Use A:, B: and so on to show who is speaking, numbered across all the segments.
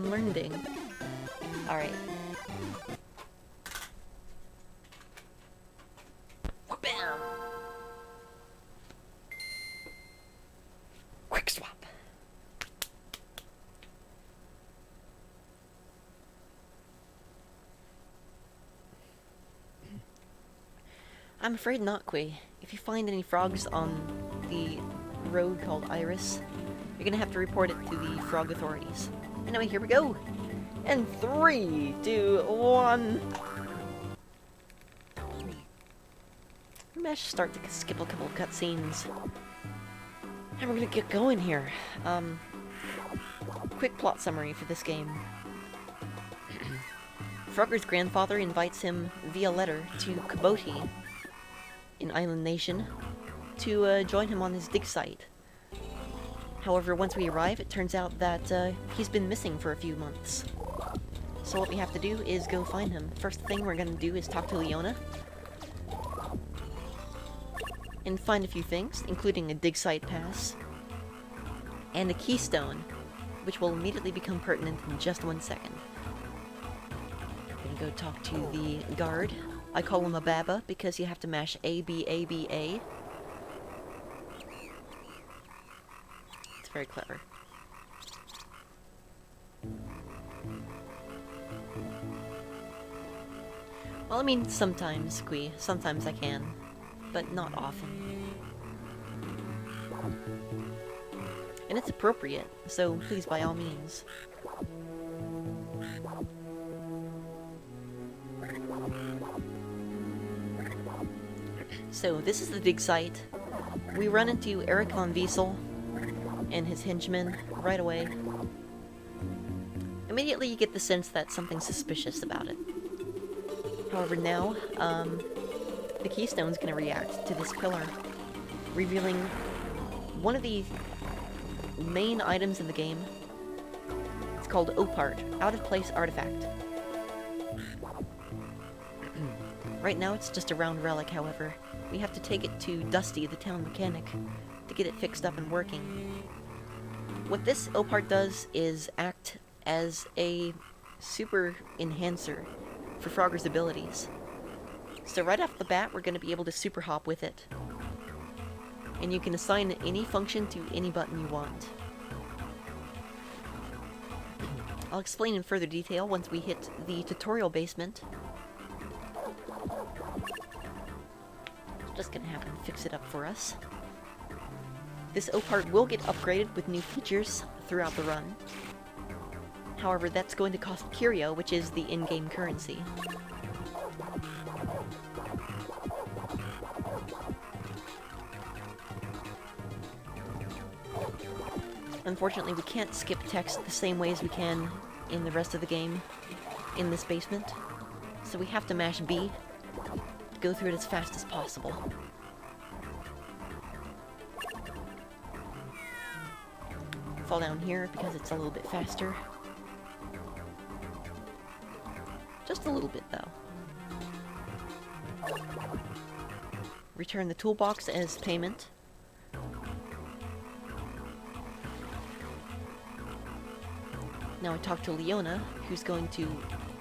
A: and learning. Alright. Bam! Quick swap. I'm afraid not, Quay. If you find any frogs on the road called Iris, you're gonna have to report it to the frog authorities. Anyway, here we go! And 3, 2, 1... Maybe I should start to skip a couple of cutscenes. And we're gonna get going here. Quick plot summary for this game. Frogger's grandfather invites him via letter to Kaboti, in Island Nation, to join him on his dig site. However, once we arrive, it turns out that he's been missing for a few months. So what we have to do is go find him. First thing we're gonna do is talk to Leona, and find a few things, including a dig site pass, and a keystone, which will immediately become pertinent in just 1 second. I'm gonna go talk to the guard. I call him a Baba because you have to mash A, B, A, B, A. It's very clever. Well, I mean, sometimes, Quee. Sometimes I can. But not often. And it's appropriate, so please, by all means. So, this is the dig site. We run into Eric von Wiesel and his henchmen right away. Immediately you get the sense that something's suspicious about it. However, now, the keystone's gonna react to this pillar, revealing one of the main items in the game. It's called Opart, Out of Place Artifact. Right now it's just a round relic, however. We have to take it to Dusty, the town mechanic, to get it fixed up and working. What this Opart does is act as a super enhancer for Frogger's abilities. So right off the bat, we're going to be able to super hop with it. And you can assign any function to any button you want. I'll explain in further detail once we hit the tutorial basement. Just gonna have him fix it up for us. This Opart will get upgraded with new features throughout the run. However, that's going to cost Curio, which is the in-game currency. Unfortunately, we can't skip text the same way as we can in the rest of the game in this basement, so we have to mash B to go through it as fast as possible. Fall down here because it's a little bit faster. Just a little bit, though. Return the toolbox as payment. Now I talk to Leona, who's going to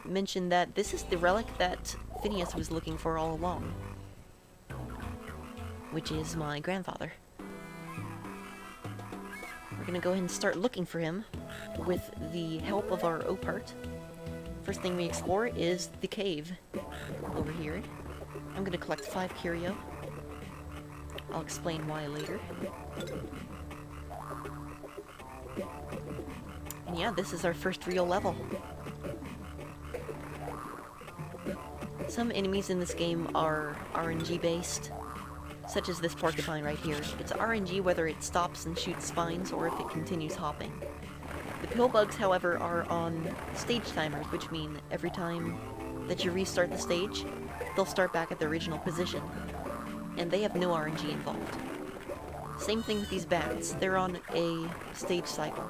A: mention that this is the relic that Phineas was looking for all along, which is my grandfather. We're gonna go ahead and start looking for him with the help of our Opart. First thing we explore is the cave over here. I'm gonna collect 5 curio. I'll explain why later. And yeah, this is our first real level. Some enemies in this game are RNG based, such as this porcupine right here. It's RNG whether it stops and shoots spines or if it continues hopping. The pillbugs, however, are on stage timers, which mean every time that you restart the stage, they'll start back at their original position, and they have no RNG involved. Same thing with these bats. They're on a stage cycle.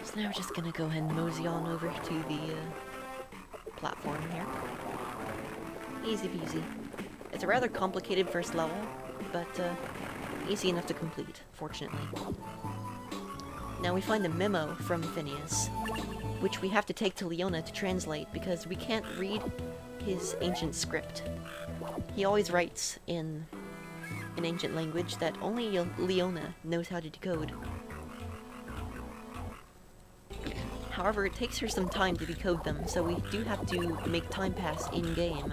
A: So now we're just gonna go ahead and mosey on over to the platform here. Easy peasy. It's It's a rather complicated first level, but easy enough to complete, fortunately. Now we find a memo from Phineas, which we have to take to Leona to translate because we can't read his ancient script. He always writes in an ancient language that only Leona knows how to decode. However, it takes her some time to decode them, so we do have to make time pass in-game.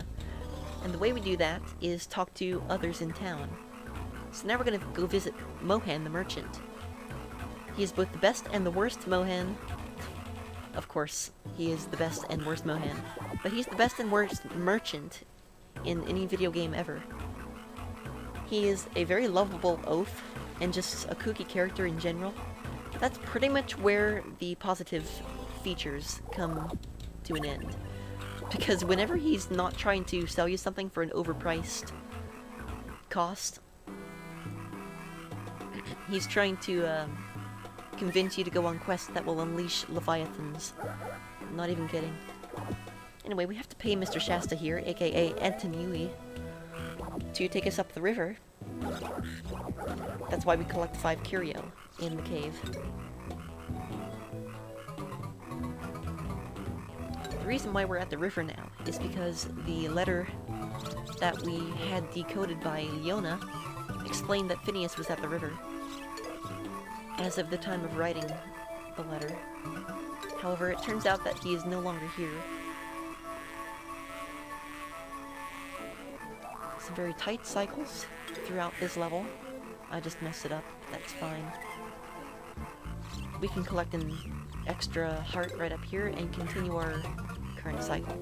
A: And the way we do that is talk to others in town. So now we're gonna go visit Mohan the merchant. He is both the best and the worst Mohan. Of course, he is the best and worst Mohan. But he's the best and worst merchant in any video game ever. He is a very lovable oaf, and just a kooky character in general. That's pretty much where the positive features come to an end. Because whenever he's not trying to sell you something for an overpriced cost, he's trying to convince you to go on quests that will unleash leviathans. I'm not even kidding. Anyway, we have to pay Mr. Shasta here, aka Antonui, to take us up the river. That's why we collect 5 curio in the cave. The reason why we're at the river now is because the letter that we had decoded by Leona explained that Phineas was at the river as of the time of writing the letter. However, it turns out that he is no longer here. Some very tight cycles throughout this level. I just messed it up. That's fine. We can collect an extra heart right up here and continue our current cycle.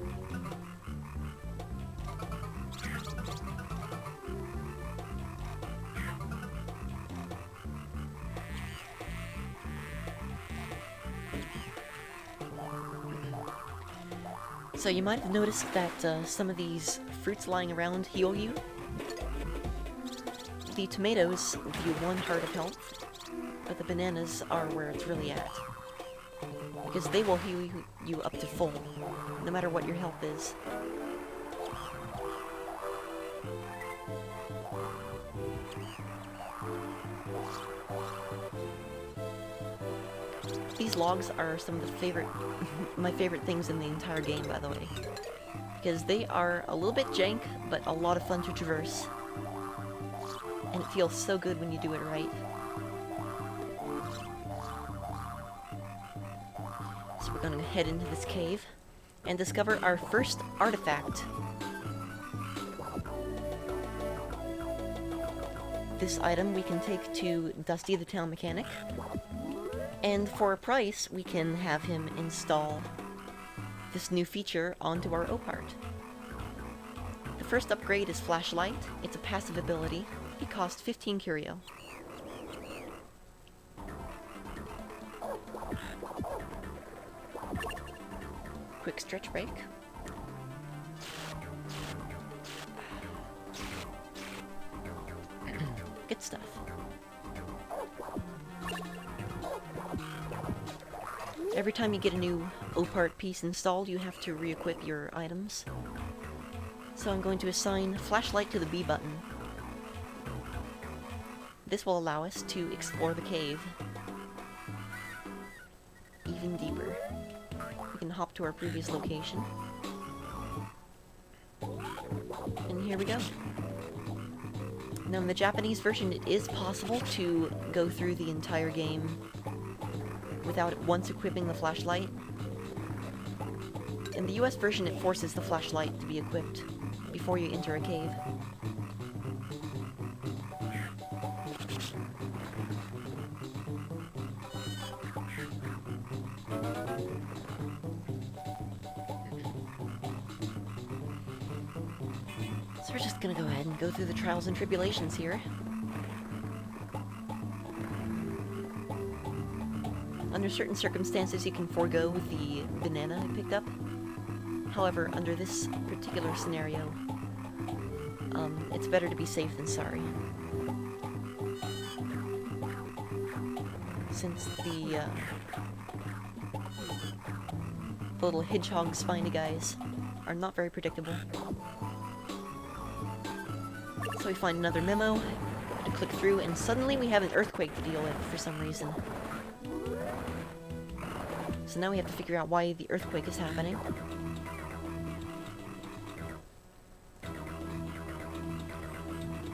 A: So you might have noticed that some of these fruits lying around heal you. The tomatoes give you 1 heart of health, but the bananas are where it's really at. Because they will heal you up to full, no matter what your health is. These logs are some of the my favorite things in the entire game, by the way. Because they are a little bit jank, but a lot of fun to traverse. And it feels so good when you do it right. So we're gonna head into this cave and discover our first artifact. This item we can take to Dusty the Town Mechanic. And for a price, we can have him install this new feature onto our Opart. The first upgrade is Flashlight. It's a passive ability. It costs 15 curio. Quick stretch break. Good stuff. Every time you get a new Opart piece installed, you have to re-equip your items. So I'm going to assign Flashlight to the B button. This will allow us to explore the cave even deeper. We can hop to our previous location. And here we go. Now in the Japanese version, it is possible to go through the entire game without once equipping the flashlight. In the US version, it forces the flashlight to be equipped before you enter a cave. So we're just gonna go ahead and go through the trials and tribulations here. Under certain circumstances, you can forego the banana I picked up. However, under this particular scenario, it's better to be safe than sorry. Since the little hedgehog spiny guys are not very predictable. So we find another memo, and click through, and suddenly we have an earthquake to deal with for some reason. So now we have to figure out why the earthquake is happening.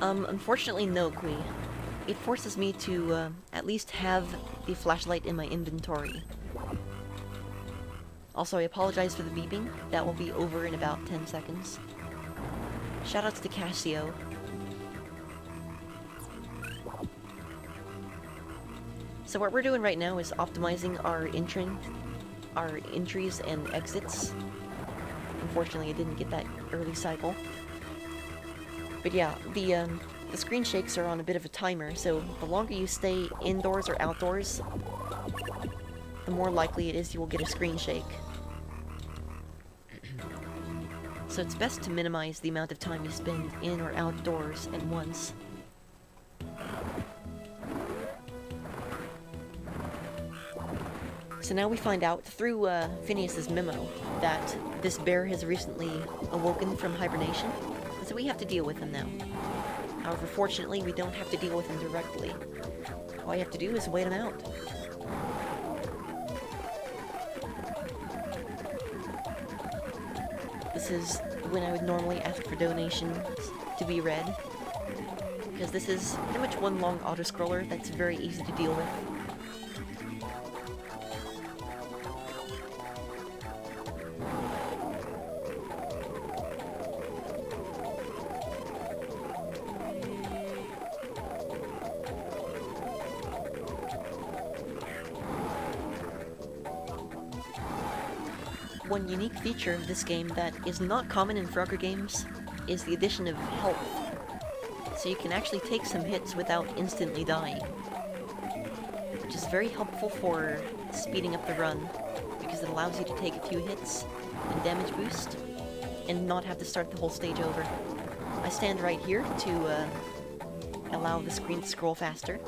A: Unfortunately no, Kui. It forces me to, at least have the flashlight in my inventory. Also, I apologize for the beeping. That will be over in about 10 seconds. Shoutouts to Casio. So what we're doing right now is optimizing our entries and exits. Unfortunately, I didn't get that early cycle. But yeah, the screen shakes are on a bit of a timer, so the longer you stay indoors or outdoors, the more likely it is you will get a screen shake. So it's best to minimize the amount of time you spend in or outdoors at once. So now we find out through Phineas's memo that this bear has recently awoken from hibernation, so we have to deal with him now. However, fortunately, we don't have to deal with him directly. All you have to do is wait him out. This is when I would normally ask for donations to be read, because this is pretty much one long auto-scroller that's very easy to deal with. One unique feature of this game that is not common in Frogger games is the addition of health. So you can actually take some hits without instantly dying, which is very helpful for speeding up the run, because it allows you to take a few hits and damage boost, and not have to start the whole stage over. I stand right here to allow the screen to scroll faster.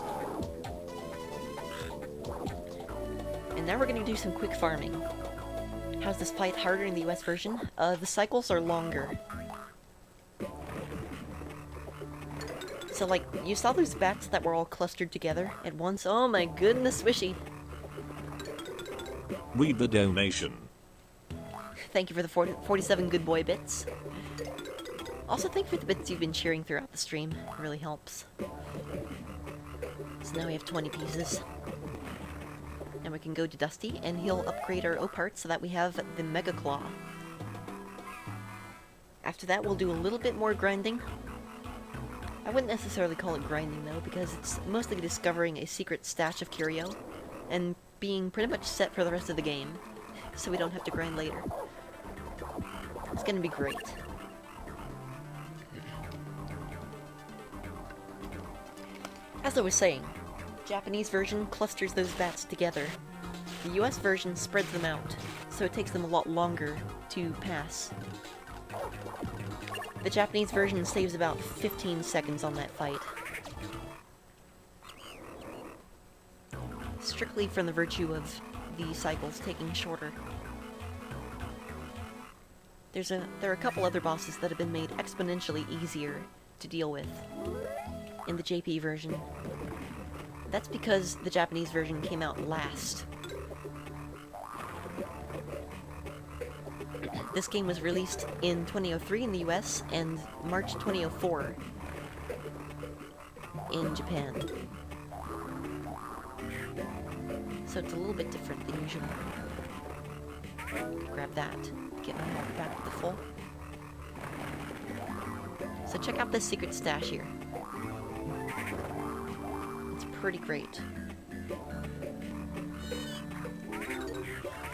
A: And now we're going to do some quick farming. How's this fight harder in the US version? The cycles are longer. So, like, you saw those bats that were all clustered together at once? Oh my goodness, Swishy!
B: Read the donation.
A: Thank you for the 47 good boy bits. Also, thank you for the bits you've been sharing throughout the stream. It really helps. So now we have 20 pieces. And we can go to Dusty, and he'll upgrade our O-Parts so that we have the Mega Claw. After that, we'll do a little bit more grinding. I wouldn't necessarily call it grinding, though, because it's mostly discovering a secret stash of curio, and being pretty much set for the rest of the game, so we don't have to grind later. It's gonna be great. As I was saying, Japanese version clusters those bats together. The US version spreads them out, so it takes them a lot longer to pass. The Japanese version saves about 15 seconds on that fight. Strictly from the virtue of the cycles taking shorter. There are a couple other bosses that have been made exponentially easier to deal with in the JP version. That's because the Japanese version came out last. This game was released in 2003 in the US and March 2004 in Japan. So it's a little bit different than usual. Grab that, get my health back to full. So check out this secret stash here. It's pretty great.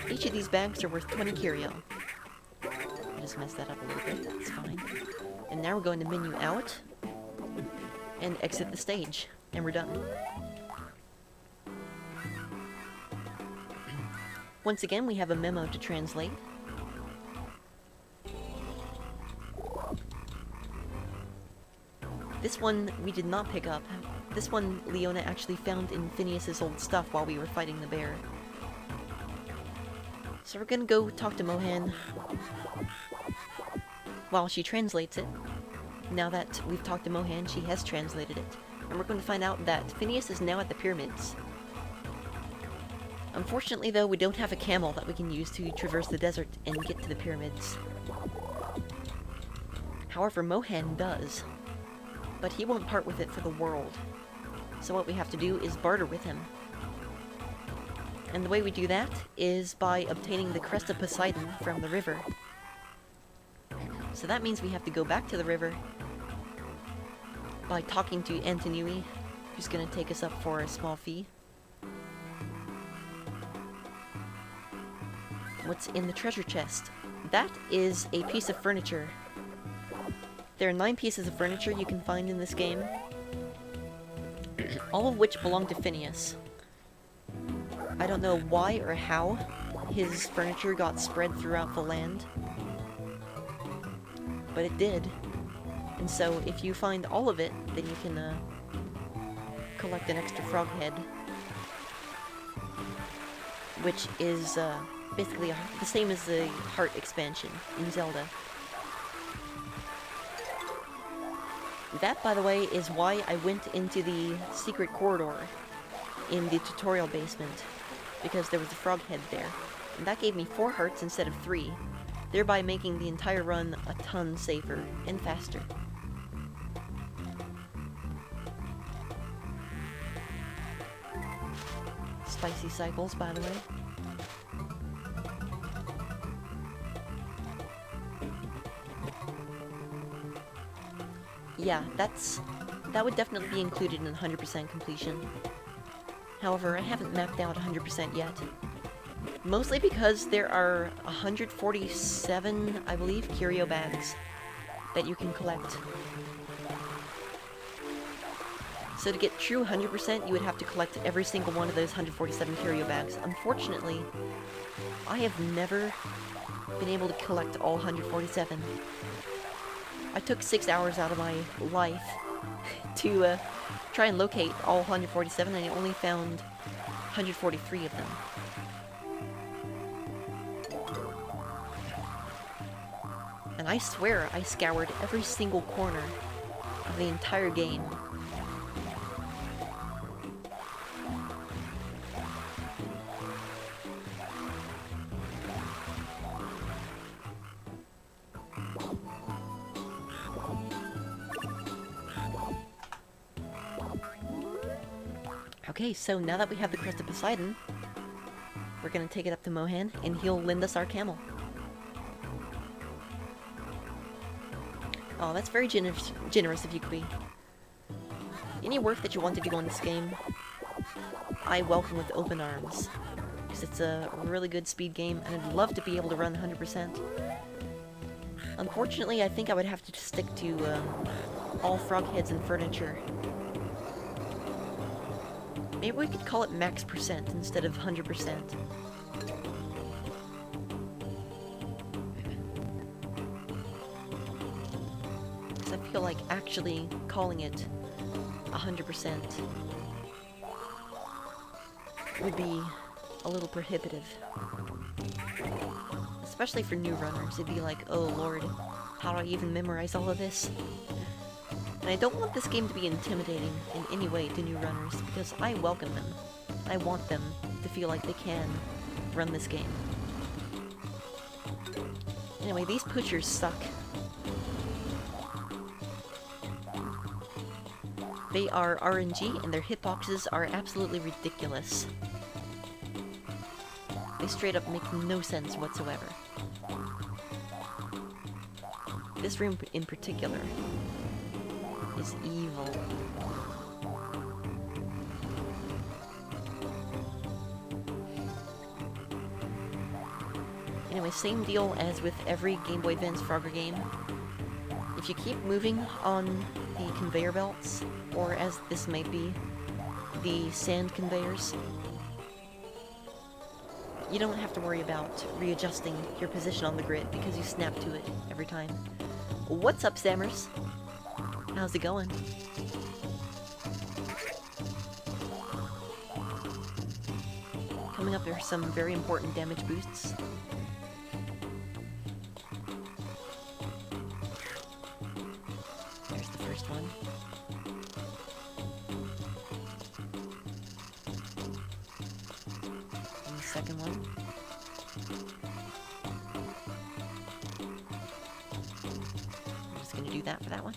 A: Each of these bags are worth 20 curio. I just messed that up a little bit, that's fine. And now we're going to menu out and exit the stage, and we're done. Once again, we have a memo to translate. This one we did not pick up. This one Leona actually found in Phineas's old stuff while we were fighting the bear. So we're gonna go talk to Mohan while she translates it. Now that we've talked to Mohan, she has translated it. And we're going to find out that Phineas is now at the pyramids. Unfortunately, though, we don't have a camel that we can use to traverse the desert and get to the pyramids. However, Mohan does. But he won't part with it for the world. So what we have to do is barter with him. And the way we do that is by obtaining the crest of Poseidon from the river. So that means we have to go back to the river by talking to Antonui, who's going to take us up for a small fee. What's in the treasure chest? That is a piece of furniture. There are 9 pieces of furniture you can find in this game, all of which belong to Phineas. I don't know why or how his furniture got spread throughout the land, but it did. And so if you find all of it, then you can collect an extra frog head, which is basically the same as the heart expansion in Zelda. That, by the way, is why I went into the secret corridor in the tutorial basement, because there was a frog head there. And that gave me 4 hearts instead of 3, thereby making the entire run a ton safer and faster. Spicy cycles, by the way. Yeah, that would definitely be included in 100% completion. However, I haven't mapped out 100% yet. Mostly because there are 147, I believe, curio bags that you can collect. So to get true 100%, you would have to collect every single one of those 147 curio bags. Unfortunately, I have never been able to collect all 147. I took 6 hours out of my life to try and locate all 147, and I only found 143 of them. And I swear I scoured every single corner of the entire game. Okay, so now that we have the crest of Poseidon, we're gonna take it up to Mohan, and he'll lend us our camel. Oh, that's very generous of you, Kui. Any work that you want to do on this game, I welcome with open arms. Because it's a really good speed game, and I'd love to be able to run 100%. Unfortunately, I think I would have to stick to all frog heads and furniture. Maybe we could call it max percent instead of 100%. Because I feel like actually calling it 100% would be a little prohibitive. Especially for new runners, it'd be like, oh lord, how do I even memorize all of this? And I don't want this game to be intimidating in any way to new runners, because I welcome them. I want them to feel like they can run this game. Anyway, these pushers suck. They are RNG, and their hitboxes are absolutely ridiculous. They straight up make no sense whatsoever. This room in particular is evil. Anyway, same deal as with every Game Boy Advance Frogger game. If you keep moving on the conveyor belts, or as this might be, the sand conveyors, you don't have to worry about readjusting your position on the grid because you snap to it every time. What's up, Stammers? How's it going? Coming up are some very important damage boosts. second one. I'm just gonna do that for that one.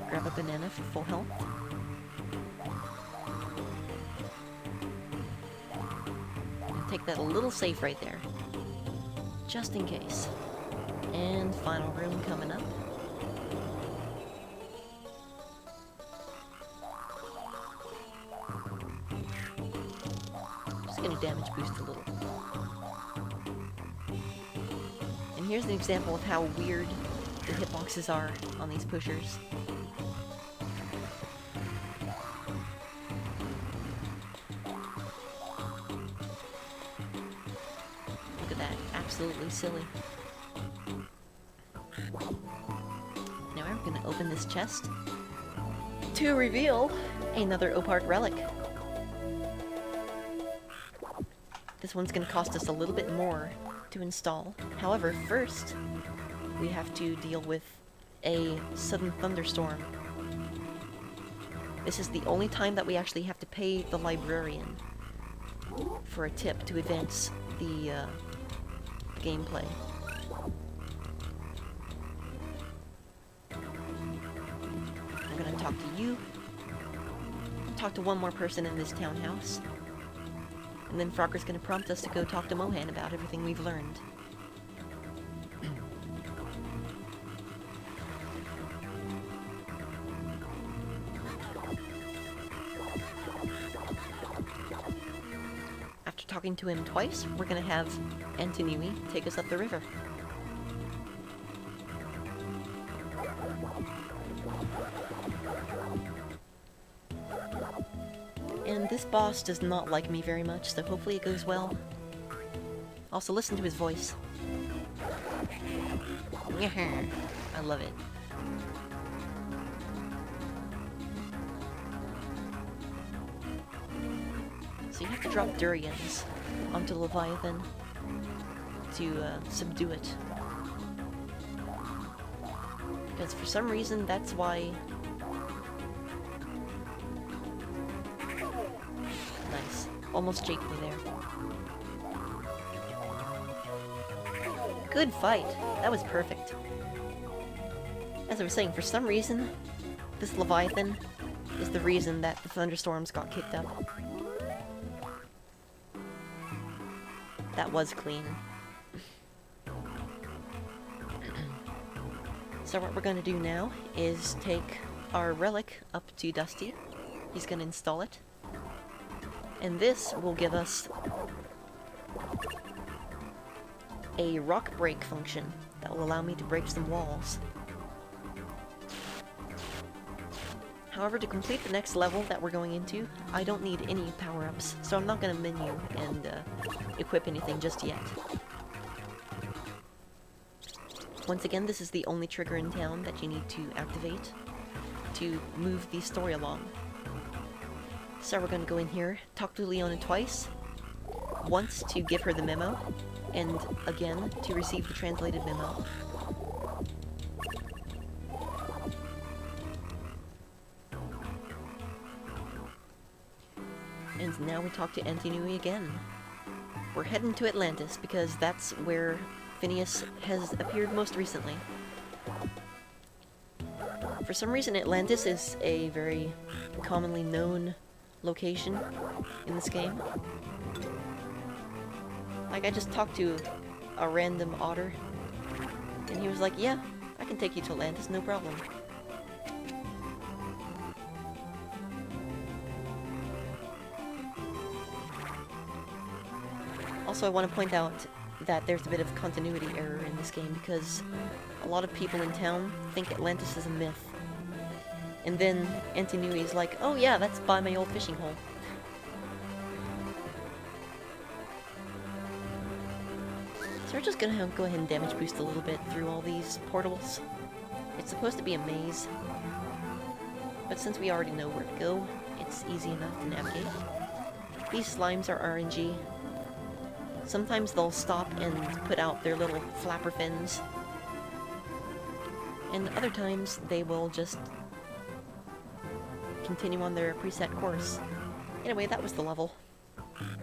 A: Grab a banana for full health. And take that a little safe right there. Just in case. And final room coming up. Just gonna damage boost a little. And here's an example of how weird the hitboxes are on these pushers. Look at that, absolutely silly. Now we're gonna open this chest to reveal another Opart Relic. This one's gonna cost us a little bit more to install. However, first, we have to deal with a sudden thunderstorm. This is the only time that we actually have to pay the librarian for a tip to advance the gameplay. I'm gonna talk to you, talk to one more person in this townhouse, and then Frogger's gonna prompt us to go talk to Mohan about everything we've learned. After talking to him twice, we're gonna have Antinui take us up the river. And this boss does not like me very much, so hopefully it goes well. Also, listen to his voice. I love it. So you have to drop durians onto Leviathan to subdue it. Because for some reason, that's why... Nice. Almost japed me there. Good fight. That was perfect. As I was saying, for some reason, this Leviathan is the reason that the thunderstorms got kicked up. That was clean. So what we're going to do now is take our relic up to Dusty. He's going to install it. And this will give us a rock break function that will allow me to break some walls. However, to complete the next level that we're going into, I don't need any power-ups, so I'm not going to menu and equip anything just yet. Once again, this is the only trigger in town that you need to activate to move the story along. So we're going to go in here, talk to Leona twice, once to give her the memo, and again to receive the translated memo. And now we talk to Antinui again. We're heading to Atlantis because that's where Phineas has appeared most recently. For some reason, Atlantis is a very commonly known location in this game. Like, I just talked to a random otter, and he was like, yeah, I can take you to Atlantis, no problem. Also, I want to point out that there's a bit of continuity error in this game because a lot of people in town think Atlantis is a myth. And then Antinui is like, oh yeah, that's by my old fishing hole. So we're just gonna go ahead and damage boost a little bit through all these portals. It's supposed to be a maze, but since we already know where to go, it's easy enough to navigate. These slimes are RNG. Sometimes they'll stop and put out their little flapper fins. And other times, they will just continue on their preset course. Anyway, that was the level.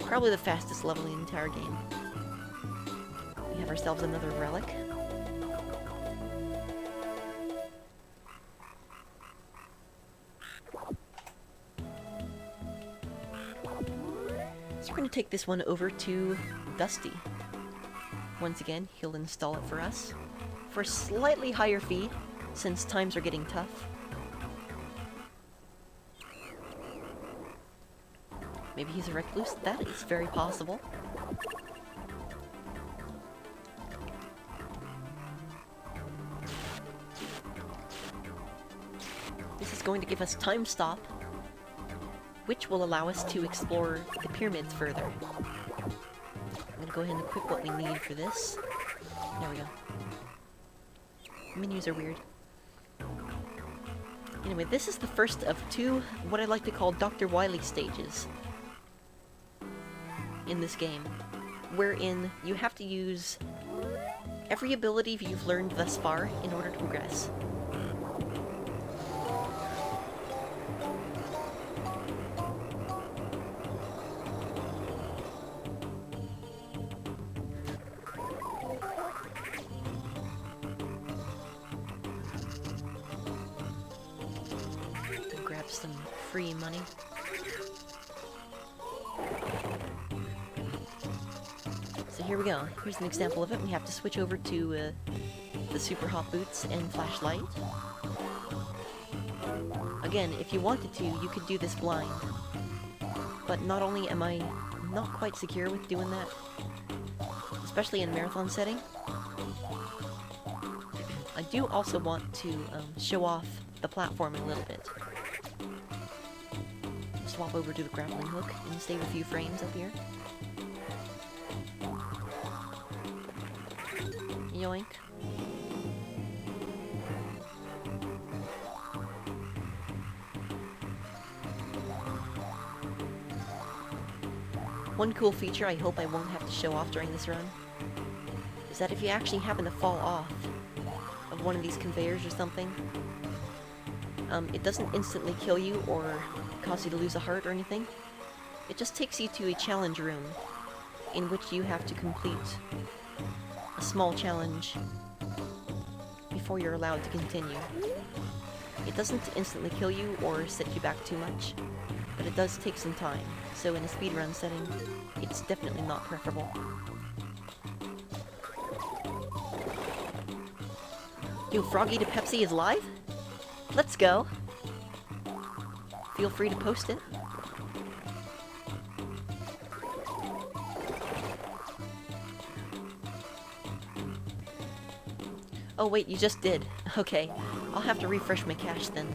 A: Probably the fastest level in the entire game. We have ourselves another relic. So we're going to take this one over to Dusty. Once again, he'll install it for us. For a slightly higher fee, since times are getting tough. Maybe he's a recluse? That is very possible. This is going to give us time stop, which will allow us to explore the pyramids further. I'm gonna go ahead and equip what we need for this. There we go. Menus are weird. Anyway, this is the first of two, what I like to call Dr. Wily stages in this game, wherein you have to use every ability you've learned thus far in order to progress. Grab some free money. So here we go. Here's an example of it. We have to switch over to the super hot boots and flashlight. Again, if you wanted to, you could do this blind. But not only am I not quite secure with doing that, especially in marathon setting, I do also want to show off the platform a little bit. Swap over to the grappling hook and save a few frames up here. Yoink. One cool feature I hope I won't have to show off during this run is that if you actually happen to fall off of one of these conveyors or something, it doesn't instantly kill you or cause you to lose a heart or anything. It just takes you to a challenge room in which you have to complete a small challenge before you're allowed to continue. It doesn't instantly kill you or set you back too much, but it does take some time, so in a speedrun setting, it's definitely not preferable. Yo, Froggy to Pepsi is live? Let's go! Feel free to post it. Oh wait, you just did. Okay, I'll have to refresh my cache then.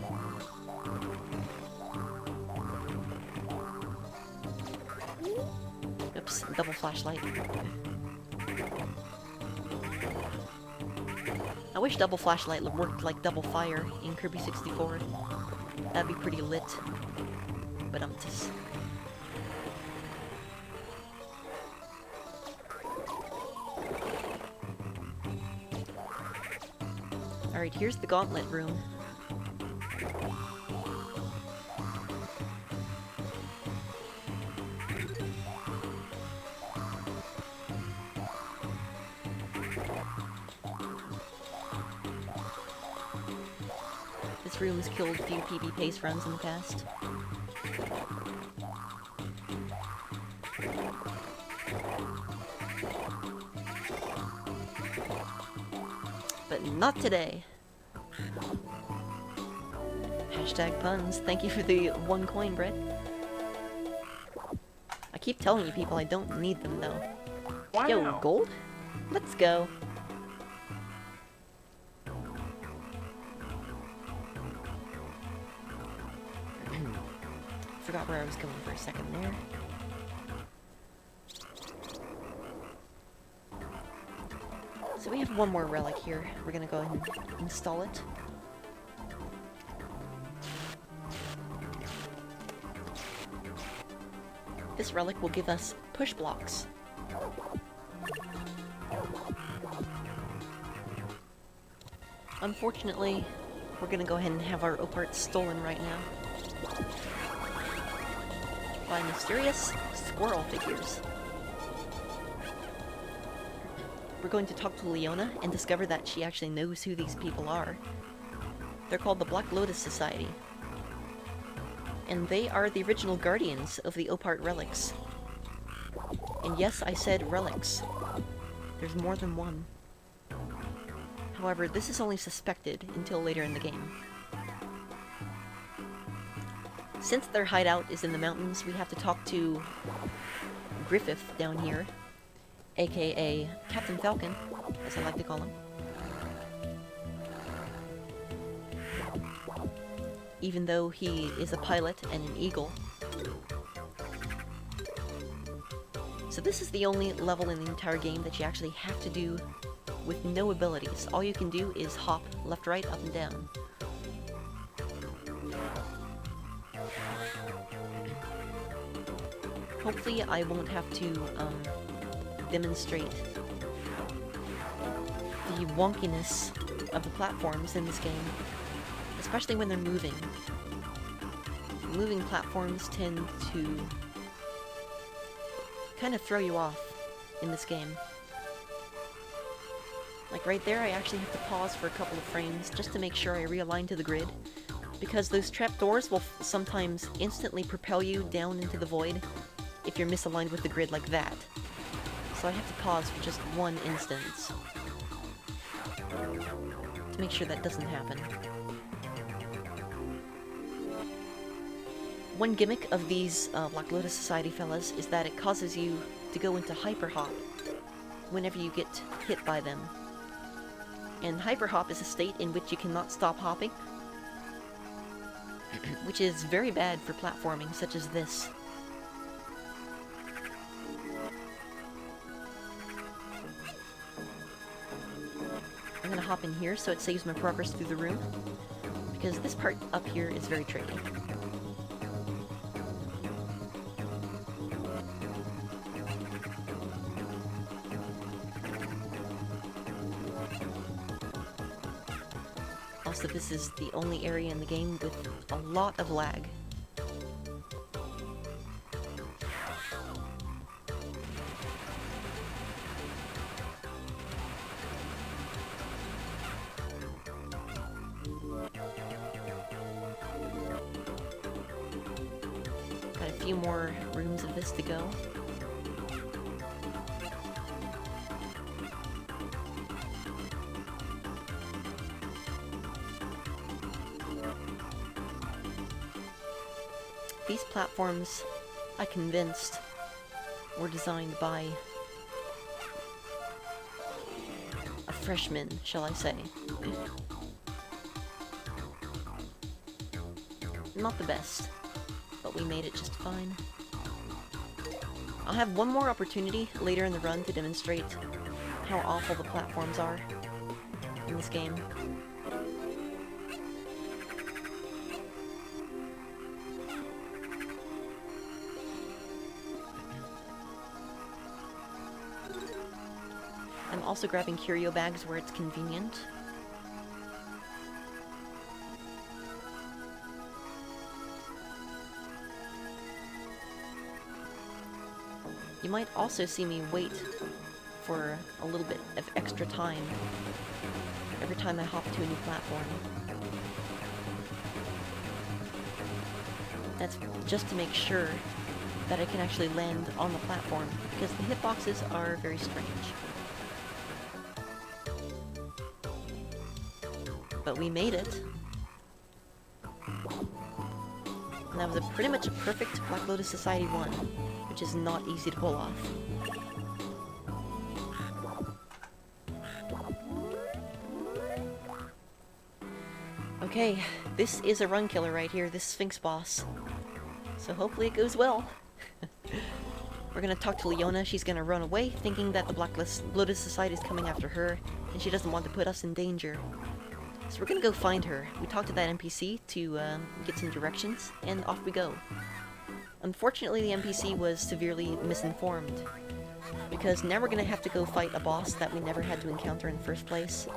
A: Oops, double flashlight. I wish double flashlight worked like double fire in Kirby 64. That'd be pretty lit. But just... Alright, here's the gauntlet room. This room has killed a few PB pace runs in the past. But not today. Hashtag puns. Thank you for the 1 coin, Brett. I keep telling you people I don't need them though. Wow. Yo, gold? Let's go. Forgot where I was going for a second there. So we have one more relic here. We're gonna go ahead and install it. This relic will give us push blocks. Unfortunately, we're gonna go ahead and have our Opart stolen right now. By mysterious squirrel figures. We're going to talk to Leona and discover that she actually knows who these people are. They're called the Black Lotus Society. And they are the original guardians of the Opart relics. And yes, I said relics. There's more than one. However, this is only suspected until later in the game. Since their hideout is in the mountains, we have to talk to Griffith down here, aka Captain Falcon, as I like to call him. Even though he is a pilot and an eagle. So this is the only level in the entire game that you actually have to do with no abilities. All you can do is hop left, right, up, and down. Hopefully I won't have to demonstrate the wonkiness of the platforms in this game, especially when they're moving. Moving platforms tend to kind of throw you off in this game. Like right there, I actually have to pause for a couple of frames just to make sure I realign to the grid, because those trapdoors will sometimes instantly propel you down into the void if you're misaligned with the grid like that. So I have to pause for just one instance to make sure that doesn't happen. One gimmick of these Black Lotus Society fellas is that it causes you to go into hyperhop whenever you get hit by them. And hyperhop is a state in which you cannot stop hopping, which is very bad for platforming such as this. I'm gonna hop in here so it saves my progress through the room, because this part up here is very tricky. Also, this is the only area in the game with a lot of lag. Got a few more rooms of this to go. These platforms, I'm convinced, were designed by a freshman, shall I say. Not the best, but we made it just fine. I'll have one more opportunity later in the run to demonstrate how awful the platforms are in this game. I'm also grabbing curio bags where it's convenient. You might also see me wait for a little bit of extra time every time I hop to a new platform. That's just to make sure that I can actually land on the platform, because the hitboxes are very strange. But we made it. And that was pretty much a perfect Black Lotus Society 1, which is not easy to pull off. Okay, this is a run killer right here, this Sphinx boss. So hopefully it goes well. We're gonna talk to Leona. She's gonna run away, thinking that the Black Lotus Society is coming after her, and she doesn't want to put us in danger. So we're gonna go find her. We talked to that NPC to get some directions, and off we go. Unfortunately, the NPC was severely misinformed, because now we're gonna have to go fight a boss that we never had to encounter in the first place.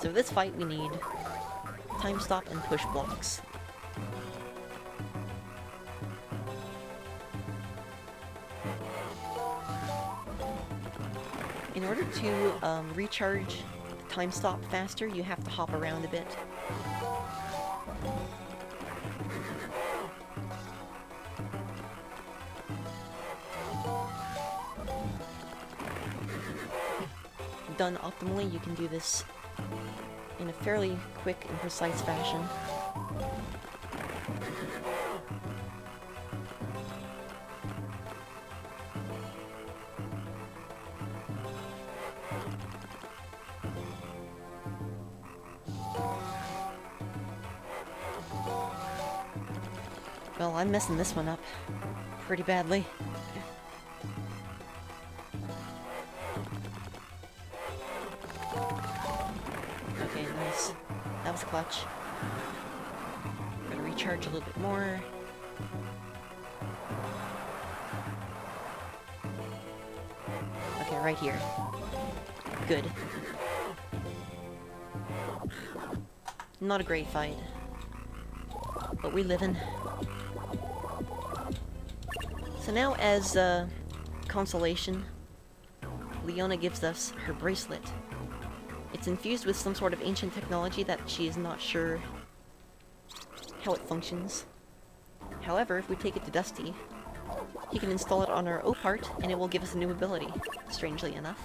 A: So this fight we need time stop and push blocks. In order to recharge time stop faster, you have to hop around a bit. Done optimally, you can do this in a fairly quick and precise fashion. Well, I'm messing this one up pretty badly. Okay, nice. That was clutch. Gotta recharge a little bit more. Okay, right here. Good. Not a great fight, but we livin'. So now, as consolation, Leona gives us her bracelet. It's infused with some sort of ancient technology that she is not sure how it functions. However, if we take it to Dusty, he can install it on our O part, and it will give us a new ability, strangely enough.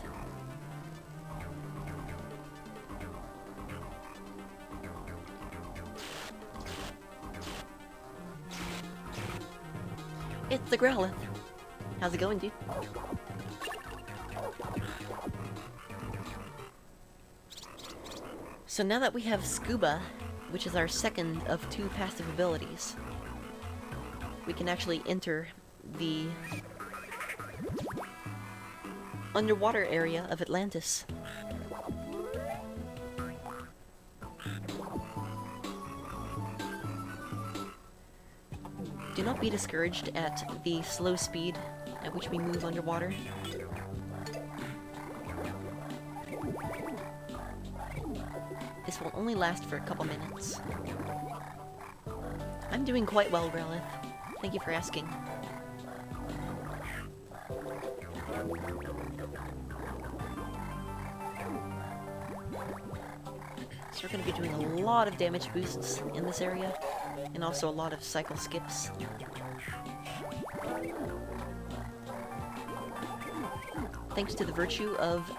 A: It's the Growlithe. How's it going, dude? So now that we have Scuba, which is our second of 2 passive abilities, we can actually enter the underwater area of Atlantis. Do not be discouraged at the slow speed at which we move underwater. This will only last for a couple minutes. I'm doing quite well, Relic. Thank you for asking. So we're going to be doing a lot of damage boosts in this area, and also a lot of cycle skips. Thanks to the virtue of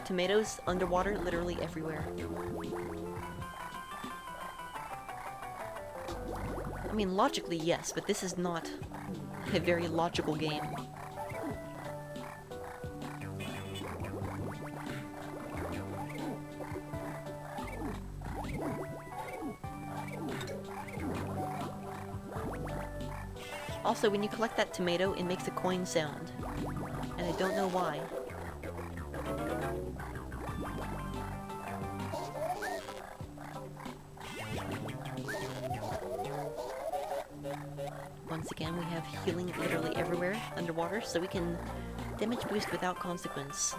A: tomatoes underwater literally everywhere. I mean, logically, yes, but this is not a very logical game. Also, when you collect that tomato, it makes a coin sound. And I don't know why. Once again, we have healing literally everywhere underwater, so we can damage boost without consequence.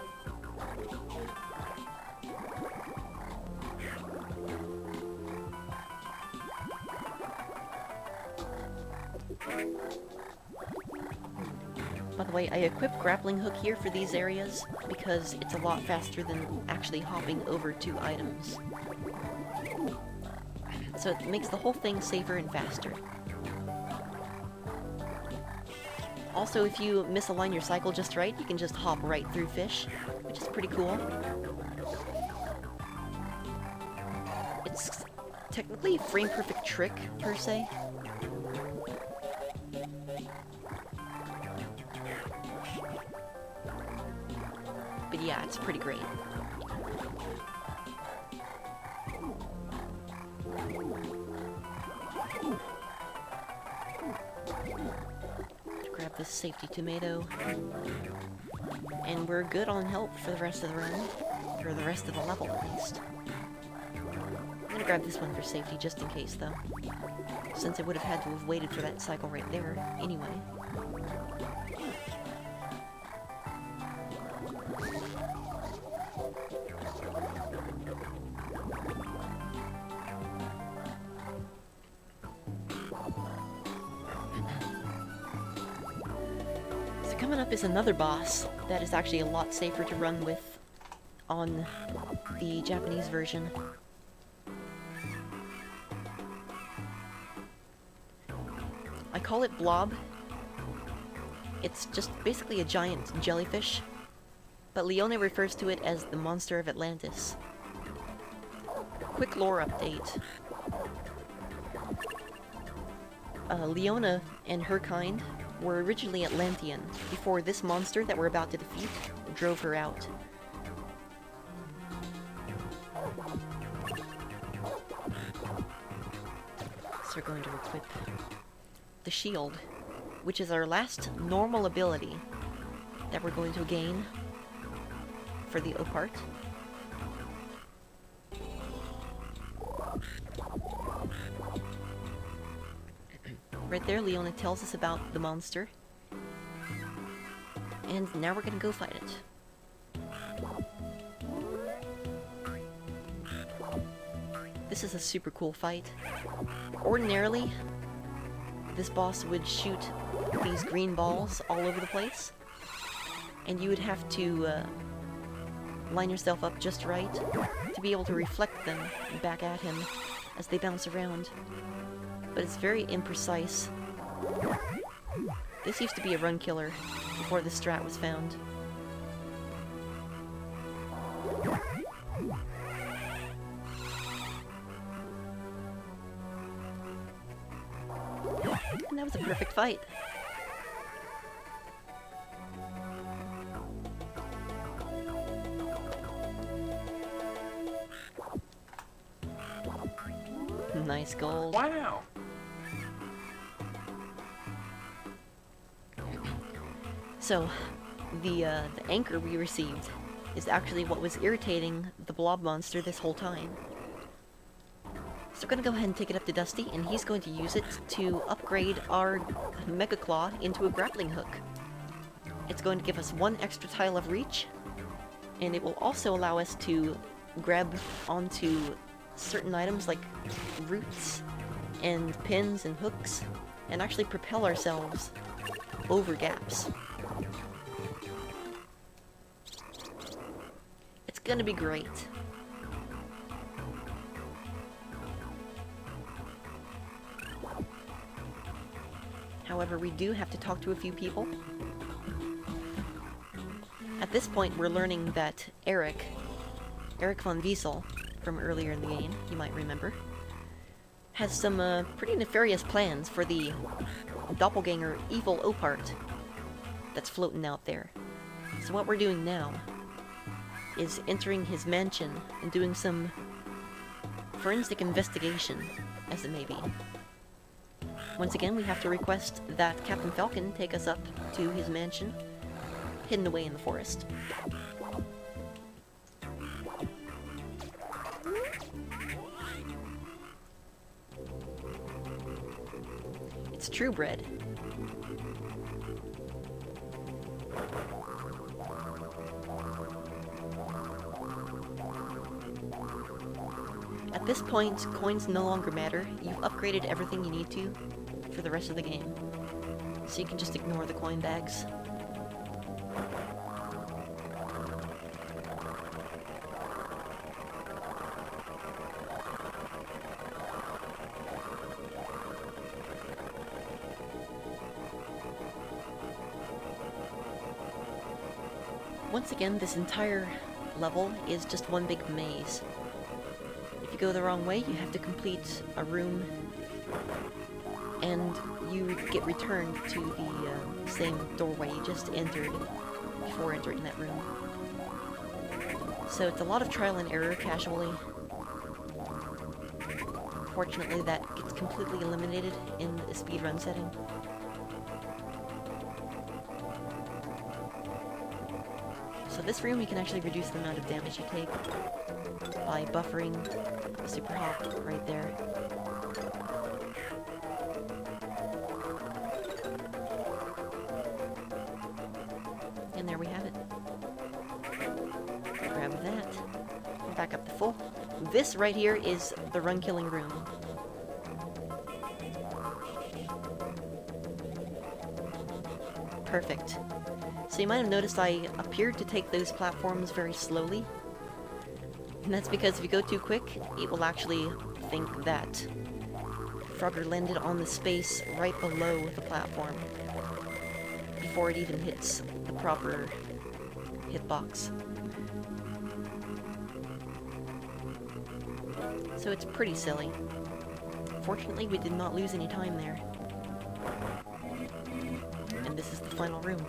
A: By the way, I equip grappling hook here for these areas because it's a lot faster than actually hopping over to items. So it makes the whole thing safer and faster. Also, if you misalign your cycle just right, you can just hop right through fish, which is pretty cool. It's technically a frame-perfect trick, per se. But yeah, it's pretty great. Grab this safety tomato. And we're good on health for the rest of the run. For the rest of the level, at least. I'm gonna grab this one for safety, just in case, though. Since I would have had to have waited for that cycle right there, anyway. coming up is another boss that is actually a lot safer to run with on the Japanese version. I call it Blob. It's just basically a giant jellyfish, but Leona refers to it as the Monster of Atlantis. Quick lore update. Leona and her kind were originally Atlantean, before this monster that we're about to defeat drove her out. So we're going to equip the shield, which is our last normal ability that we're going to gain for the O part. Right there, Leona tells us about the monster. And now we're gonna go fight it. This is a super cool fight. Ordinarily, this boss would shoot these green balls all over the place, and you would have to line yourself up just right to be able to reflect them back at him as they bounce around. But it's very imprecise. This used to be a run killer before the strat was found. And that was a perfect fight. Nice gold.
B: Wow!
A: So, the anchor we received is actually what was irritating the blob monster this whole time. So we're gonna go ahead and take it up to Dusty, and he's going to use it to upgrade our Mega Claw into a grappling hook. It's going to give us 1 extra tile of reach, and it will also allow us to grab onto certain items like roots and pins and hooks, and actually propel ourselves over gaps. It's gonna be great. However, we do have to talk to a few people. At this point, we're learning that Eric von Wiesel, from earlier in the game, you might remember, has some pretty nefarious plans for the doppelganger evil O-part that's floating out there. So what we're doing now is entering his mansion and doing some forensic investigation, as it may be. Once again, we have to request that Captain Falcon take us up to his mansion, hidden away in the forest. It's True Bread. At this point, coins no longer matter. You've upgraded everything you need to for the rest of the game. So you can just ignore the coin bags. Once again, this entire level is just one big maze. If you go the wrong way, you have to complete a room, and you get returned to the same doorway you just entered before entering that room. So it's a lot of trial and error casually. Fortunately, that gets completely eliminated in the speedrun setting. So this room, you can actually reduce the amount of damage you take by buffering the super hop right there. And there we have it. Grab that. We're back up to full. This right here is the run-killing room. Perfect. So you might have noticed I appeared to take those platforms very slowly. And that's because if you go too quick, it will actually think that Frogger landed on the space right below the platform before it even hits the proper hitbox. So it's pretty silly. Fortunately, we did not lose any time there. And this is the final room.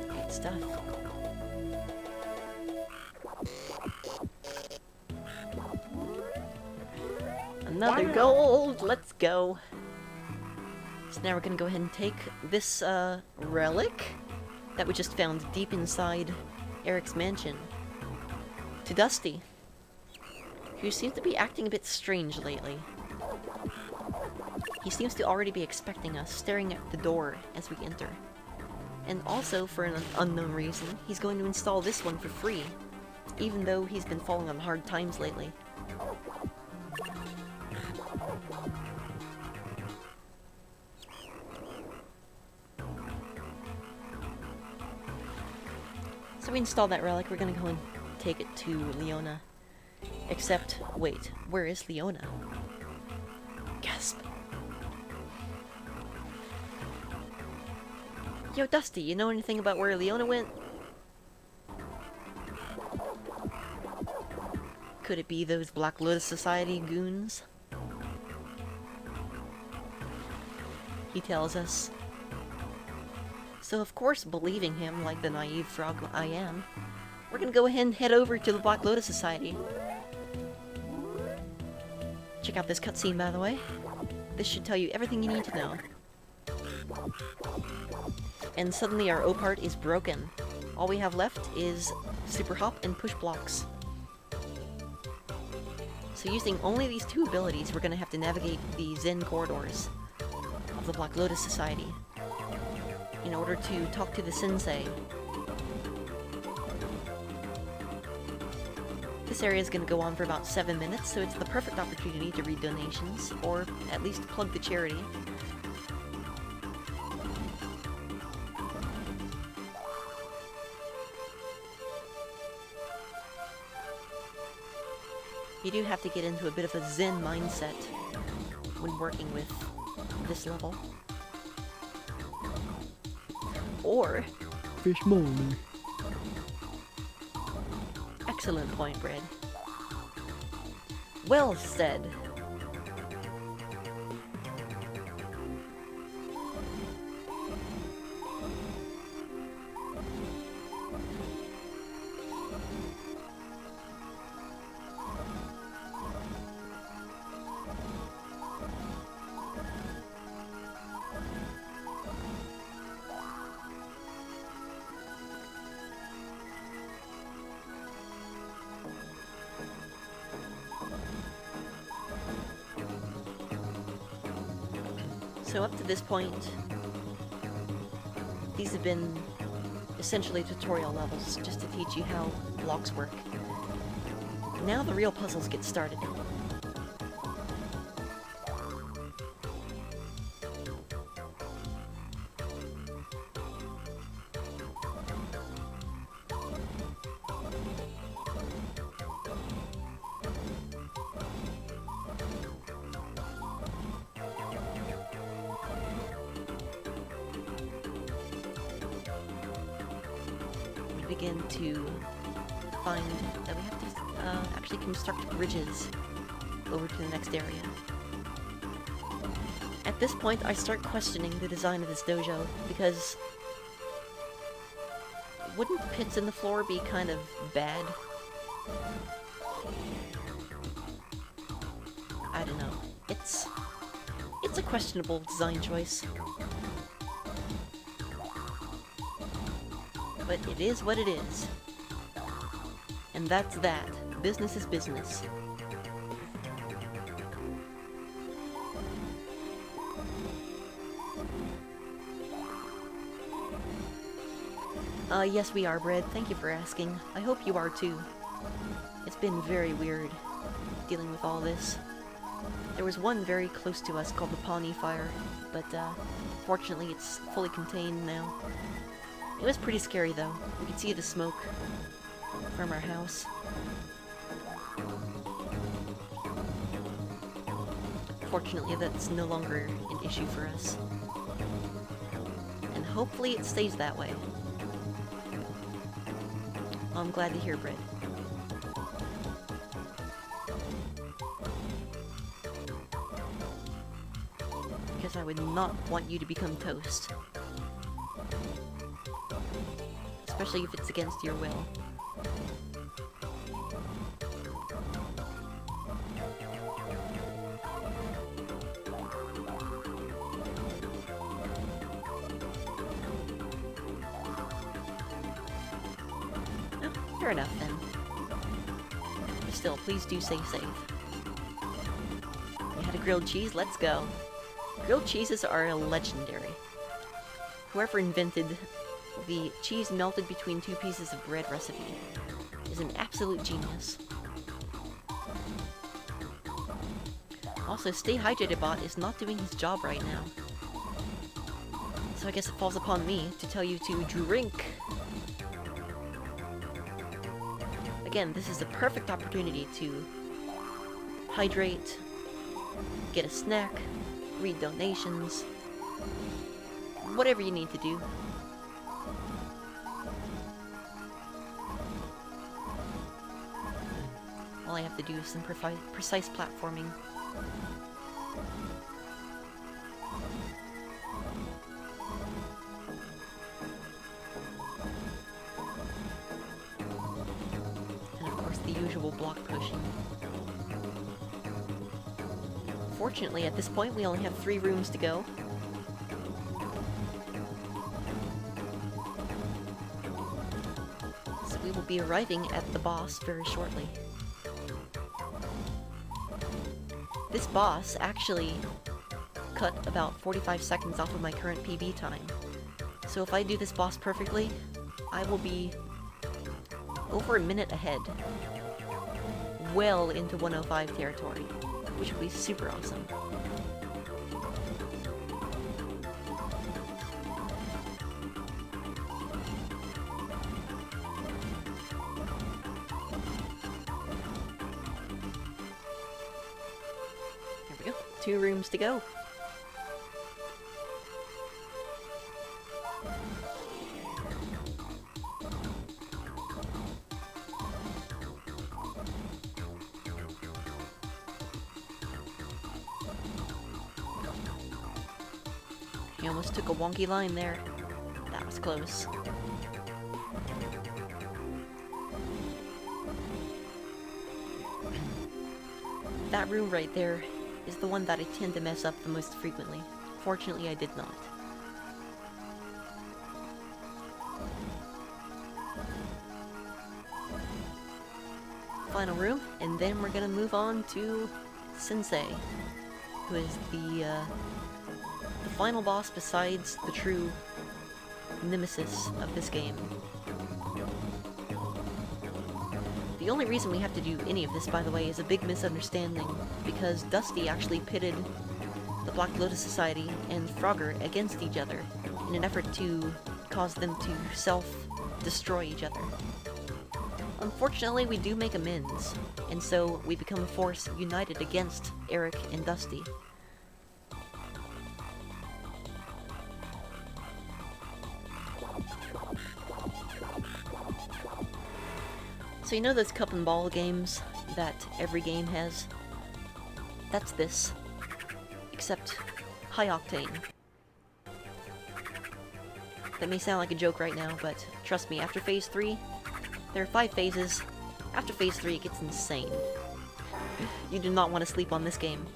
A: Good stuff. Another gold! Let's go! So now we're gonna go ahead and take this, relic that we just found deep inside Eric's mansion to Dusty, who seems to be acting a bit strange lately. He seems to already be expecting us, staring at the door as we enter. And also, for an unknown reason, he's going to install this one for free, even though he's been falling on hard times lately. So we installed that relic, we're gonna go and take it to Leona. Except, wait, where is Leona? Gasp. Yo, Dusty, you know anything about where Leona went? Could it be those Black Lotus Society goons? He tells us. So of course, believing him like the naive frog I am, we're gonna go ahead and head over to the Black Lotus Society. Check out this cutscene, by the way. This should tell you everything you need to know. And suddenly our O part is broken. All we have left is Super Hop and Push Blocks. So using only these two abilities, we're gonna have to navigate the Zen corridors of the Black Lotus Society in order to talk to the sensei. This area is going to go on for about 7 minutes, so it's the perfect opportunity to read donations, or at least plug the charity. You do have to get into a bit of a Zen mindset when working with this level. Or
B: fish morning.
A: Excellent point, Bread. Well said. So up to this point, these have been essentially tutorial levels, just to teach you how blocks work. Now the real puzzles get started. Begin to find that we have to actually construct bridges over to the next area. At this point, I start questioning the design of this dojo, because wouldn't the pits in the floor be kind of bad? I don't know. It's a questionable design choice. But it is what it is. And that's that. Business is business. Yes we are, Bread. Thank you for asking. I hope you are too. It's been very weird dealing with all this. There was one very close to us called the Pawnee Fire, but fortunately it's fully contained now. It was pretty scary though. We could see the smoke from our house. Fortunately, that's no longer an issue for us. And hopefully it stays that way. I'm glad to hear, Britt. Because I would not want you to become toast. Especially if it's against your will. Fair enough, then. But still, please do stay safe. You had a grilled cheese? Let's go. Grilled cheeses are legendary. Whoever invented the cheese melted between two pieces of bread recipe is an absolute genius. Also, Stay Hydrated Bot is not doing his job right now. So I guess it falls upon me to tell you to drink. Again, this is the perfect opportunity to hydrate, get a snack, read donations, whatever you need to do. All I have to do is some precise platforming. Usual block pushing. Fortunately, at this point, we only have 3 rooms to go. So we will be arriving at the boss very shortly. This boss actually cut about 45 seconds off of my current PB time. So if I do this boss perfectly, I will be over a minute ahead. Well into 105 territory, which would be super awesome. There we go. 2 rooms to go. He almost took a wonky line there. That was close. That room right there is the one that I tend to mess up the most frequently. Fortunately, I did not. Final room, and then we're gonna move on to Sensei, who is the final boss besides the true nemesis of this game. The only reason we have to do any of this, by the way, is a big misunderstanding, because Dusty actually pitted the Black Lotus Society and Frogger against each other in an effort to cause them to self-destroy each other. Unfortunately, we do make amends, and so we become a force united against Eric and Dusty. So you know those cup and ball games that every game has? That's this. Except high octane. That may sound like a joke right now, but trust me, after Phase 3, there are 5 phases. After Phase 3, it gets insane. You do not want to sleep on this game.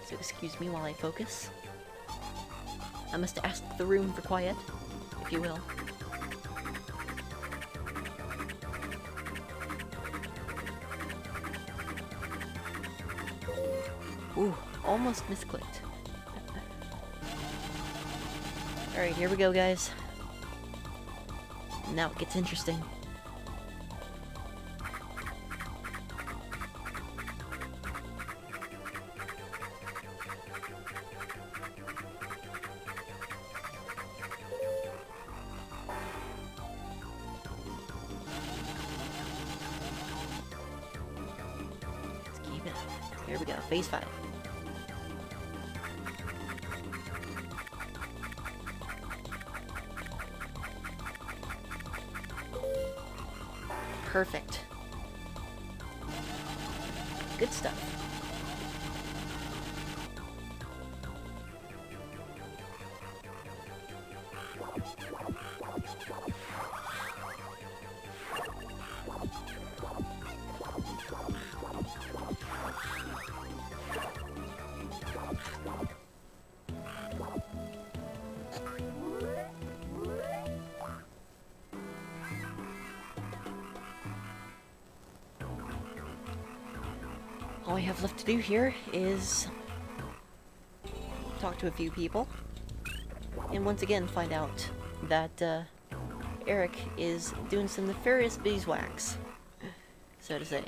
A: So excuse me while I focus. I must ask the room for quiet, if you will. Ooh, almost misclicked. Alright, here we go, guys. Now it gets interesting. Let's keep it. Here we go, phase 5. Perfect. Good stuff. All I have left to do here is talk to a few people, and once again find out that Eric is doing some nefarious beeswax, so to say.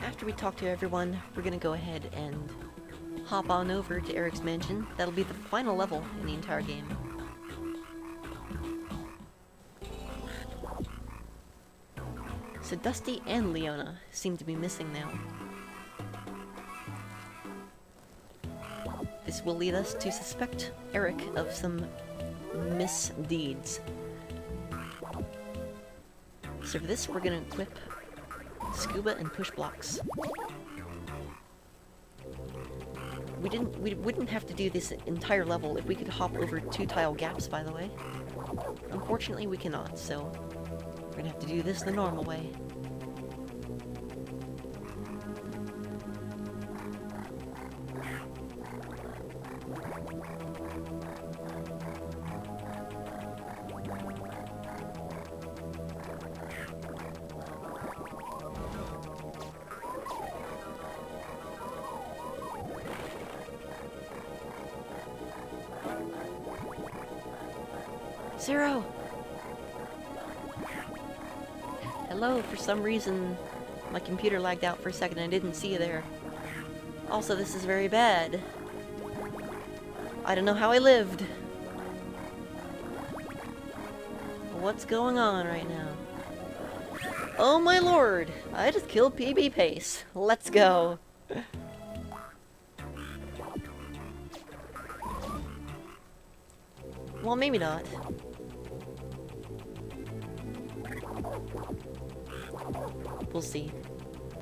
A: After we talk to everyone, we're gonna go ahead and hop on over to Eric's mansion. That'll be the final level in the entire game. So Dusty and Leona seem to be missing now. This will lead us to suspect Eric of some misdeeds. So for this, we're gonna equip Scuba and Push Blocks. We wouldn't have to do this entire level if we could hop over 2 tile gaps, by the way. Unfortunately, we cannot, so we're gonna have to do this the normal way. Zero! Hello, for some reason my computer lagged out for a second and I didn't see you there. Also, this is very bad. I don't know how I lived. What's going on right now? Oh my lord! I just killed PB Pace. Let's go! Well, maybe not. We'll see.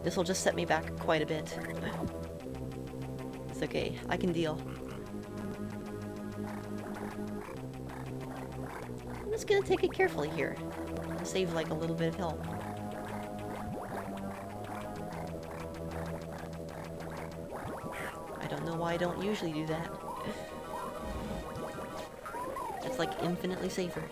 A: This will just set me back quite a bit. It's okay, I can deal. I'm just gonna take it carefully here. Save like a little bit of health. I don't know why I don't usually do that. It's like infinitely safer.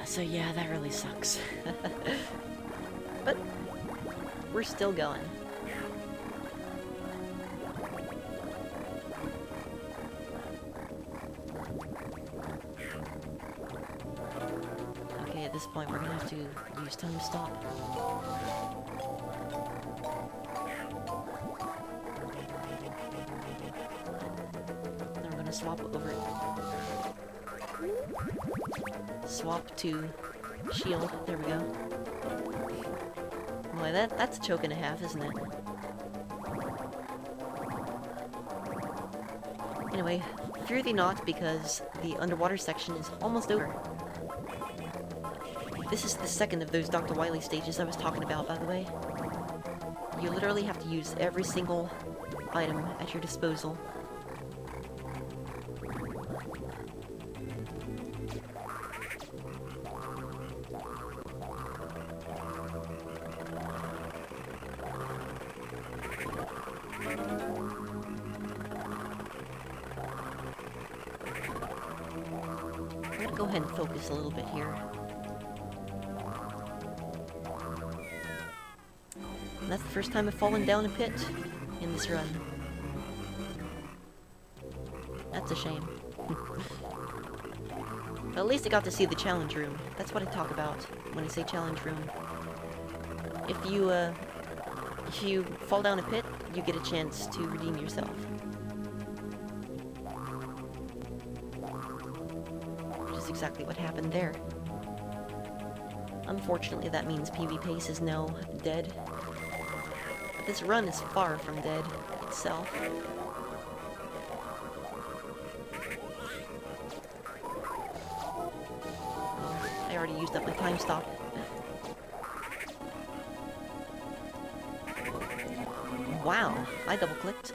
A: So yeah, that really sucks. But we're still going. Okay, at this point we're gonna have to use time to stop. Then we're gonna swap over. Swap to shield. There we go. Boy, that's a choke and a half, isn't it? Anyway, fear thee not, because the underwater section is almost over. This is the second of those Dr. Wily stages I was talking about, by the way. You literally have to use every single item at your disposal. I'm gonna go ahead and focus a little bit here. And that's the first time I've fallen down a pit in this run. That's a shame. But at least I got to see the challenge room. That's what I talk about when I say challenge room. If you fall down a pit, you get a chance to redeem yourself. Which is exactly what happened there. Unfortunately, that means PV Pace is now dead. But this run is far from dead itself. I already used up my time stop. Wow, I double-clicked.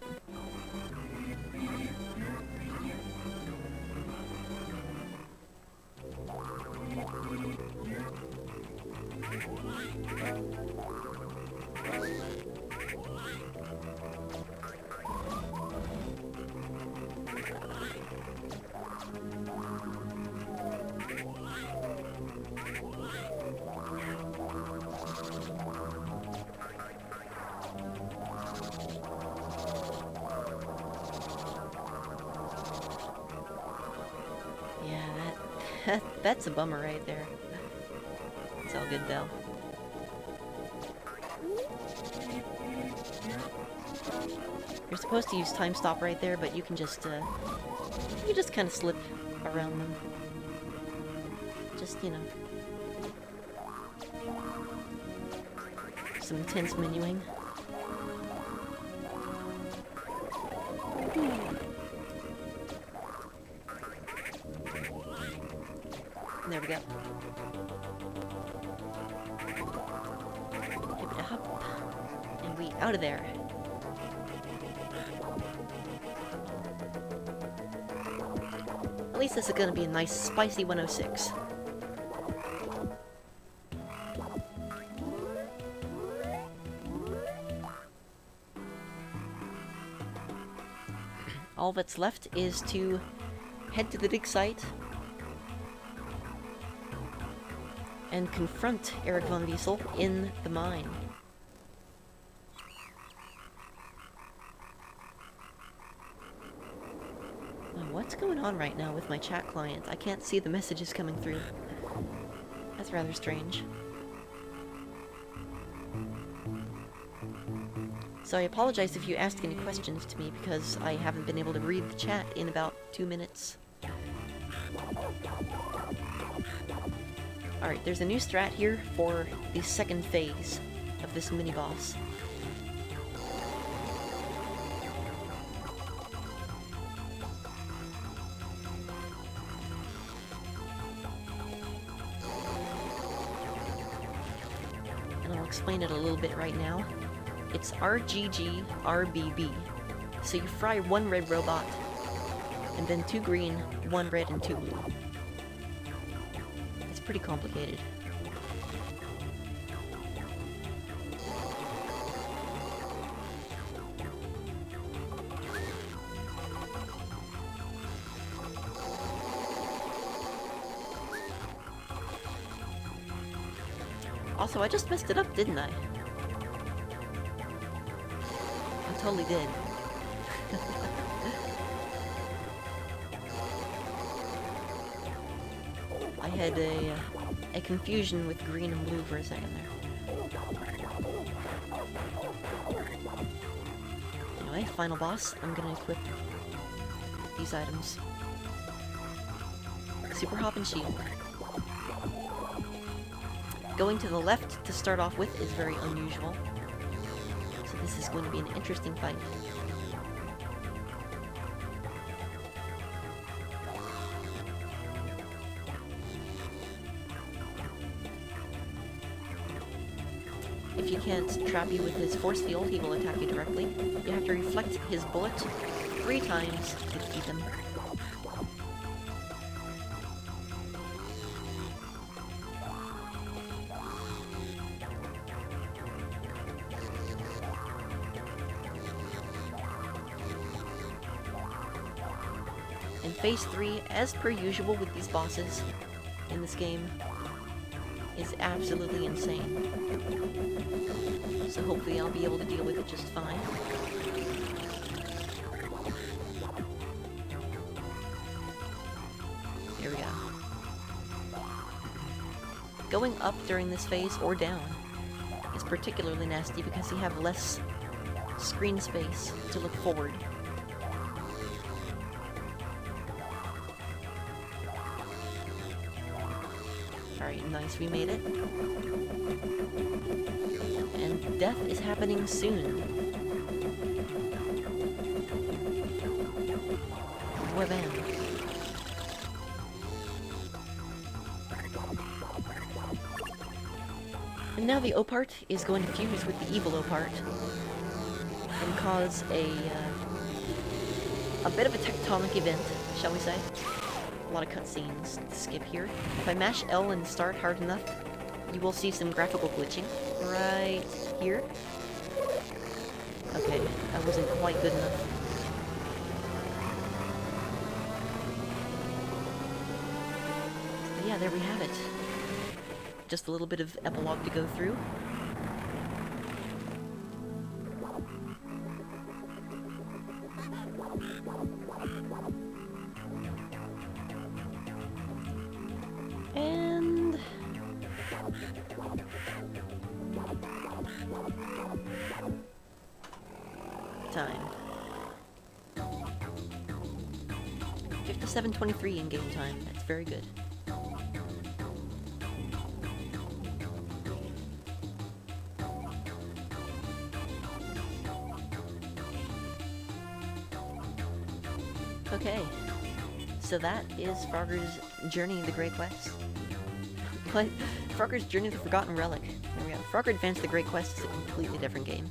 A: That's a bummer right there. It's all good though. You're supposed to use time stop right there, but you can just kind of slip around them. Just, you know, some intense menuing. There we go. Give it a hop. And we out of there. At least this is gonna be a nice spicy 106. All that's left is to head to the dig site and confront Eric von Wiesel in the mine. What's going on right now with my chat client? I can't see the messages coming through. That's rather strange. So I apologize if you ask any questions to me because I haven't been able to read the chat in about 2 minutes. Alright, there's a new strat here for the second phase of this mini-boss. And I'll explain it a little bit right now. It's RGG RBB. So you fry 1 red robot, and then 2 green, 1 red, and 2 blue. Pretty complicated. Also, I just messed it up, didn't I? I totally did. I had a confusion with green and blue for a second there. Anyway, final boss. I'm gonna equip these items. Super Hop and Shield. Going to the left to start off with is very unusual. So this is going to be an interesting fight. If you can't trap you with his force field, he will attack you directly. You have to reflect his bullet 3 times to defeat him. And Phase 3, as per usual with these bosses in this game, is absolutely insane. So hopefully I'll be able to deal with it just fine. Here we go. Going up during this phase, or down, is particularly nasty because you have less screen space to look forward. Alright, nice, we made it. And death is happening soon. Whabam. And now the Opart is going to fuse with the evil Opart and cause a bit of a tectonic event, shall we say. A lot of cutscenes to skip here. If I mash L and start hard enough, you will see some graphical glitching right here. Okay, that wasn't quite good enough. But yeah, there we have it. Just a little bit of epilogue to go through. And time. 57:23 in game time. That's very good. Okay, so that is Frogger's Journey of the Great Quest. But Frogger's Journey of the Forgotten Relic. There we go. Frogger Advance the Great Quest is a completely different game.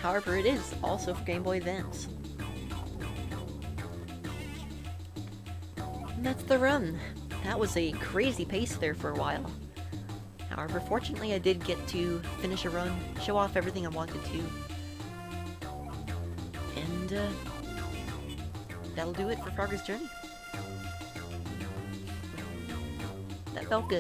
A: However, it is also for Game Boy Advance. And that's the run. That was a crazy pace there for a while. However, fortunately I did get to finish a run, show off everything I wanted to. And that'll do it for Frogger's Journey. That felt good.